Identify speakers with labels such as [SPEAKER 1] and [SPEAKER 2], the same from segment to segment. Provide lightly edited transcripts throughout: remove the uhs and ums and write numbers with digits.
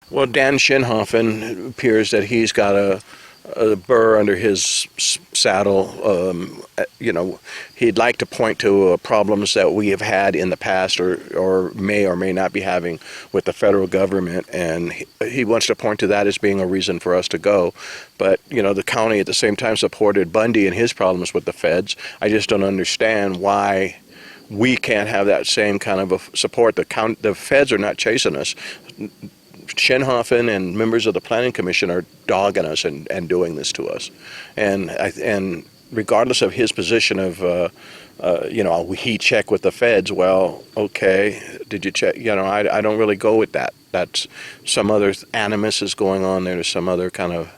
[SPEAKER 1] Well, Dan Schinhofen appears that he's got a burr under his saddle. He'd like to point to problems that we have had in the past or may not be having with the federal government, and he wants to point to that as being a reason for us to go. But, the county at the same time supported Bundy and his problems with the feds. I just don't understand why we can't have that same kind of a support. The feds are not chasing us. Schinhofen and members of the Planning Commission are dogging us and doing this to us. And regardless of his position of, he check with the feds, well, okay, did you check? I don't really go with that. That's some other animus is going on there. There's some other kind of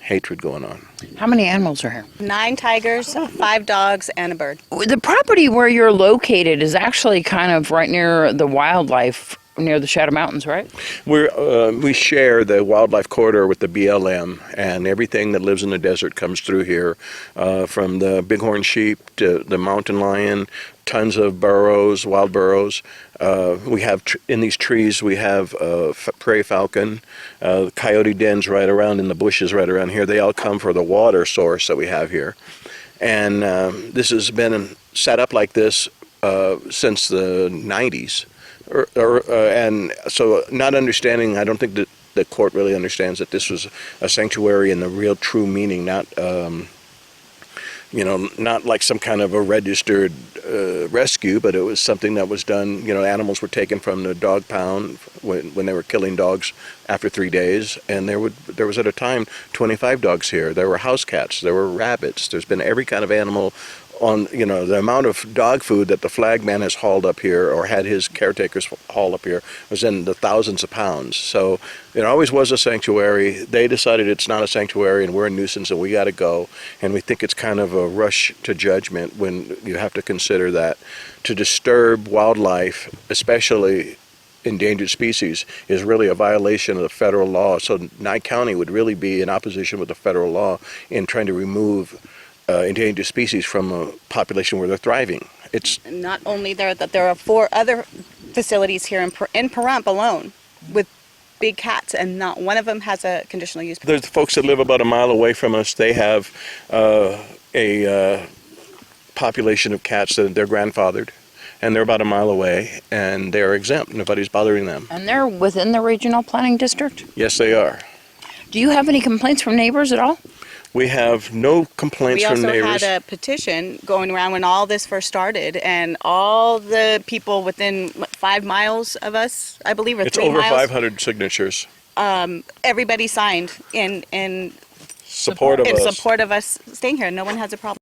[SPEAKER 1] hatred going on.
[SPEAKER 2] How many animals are here?
[SPEAKER 3] 9 tigers, 5 dogs, and a bird.
[SPEAKER 2] The property where you're located is actually kind of right near the wildlife, near the Shadow Mountains, right?
[SPEAKER 1] We share the wildlife corridor with the BLM, and everything that lives in the desert comes through here, from the bighorn sheep to the mountain lion, tons of burros, wild burros. We have in these trees we have prairie falcon, coyote dens right around in the bushes right around here. They all come for the water source that we have here, and this has been set up like this since the 90s. And so not understanding, I don't think that the court really understands that this was a sanctuary in the real true meaning, not like some kind of a registered rescue, but it was something that was done. Animals were taken from the dog pound when they were killing dogs after 3 days, and there was at a time 25 dogs here. There were house cats, there were rabbits. There's been every kind of animal on, the amount of dog food that the flag man has hauled up here or had his caretakers haul up here was in the thousands of pounds. So it always was a sanctuary. They decided it's not a sanctuary and we're a nuisance and we got to go. And we think it's kind of a rush to judgment when you have to consider that to disturb wildlife, especially endangered species, is really a violation of the federal law. So Nye County would really be in opposition with the federal law in trying to remove endangered species from a population where they're thriving. It's
[SPEAKER 3] not only that there are 4 other facilities here in Pahrump alone with big cats, and not one of them has a conditional use.
[SPEAKER 1] There's the folks that live about a mile away from us. They have a population of cats that they're grandfathered, and they're about a mile away, and they're exempt. Nobody's bothering them.
[SPEAKER 2] And they're within the regional planning district?
[SPEAKER 1] Yes, they are.
[SPEAKER 2] Do you have any complaints from neighbors at all?
[SPEAKER 1] We have no complaints from neighbors.
[SPEAKER 3] We also had a petition going around when all this first started, and all the people within 5 miles of us, I believe, or 3 miles.
[SPEAKER 1] It's over 500 signatures.
[SPEAKER 3] Everybody signed in
[SPEAKER 1] support of
[SPEAKER 3] support of us staying here. No one has a problem.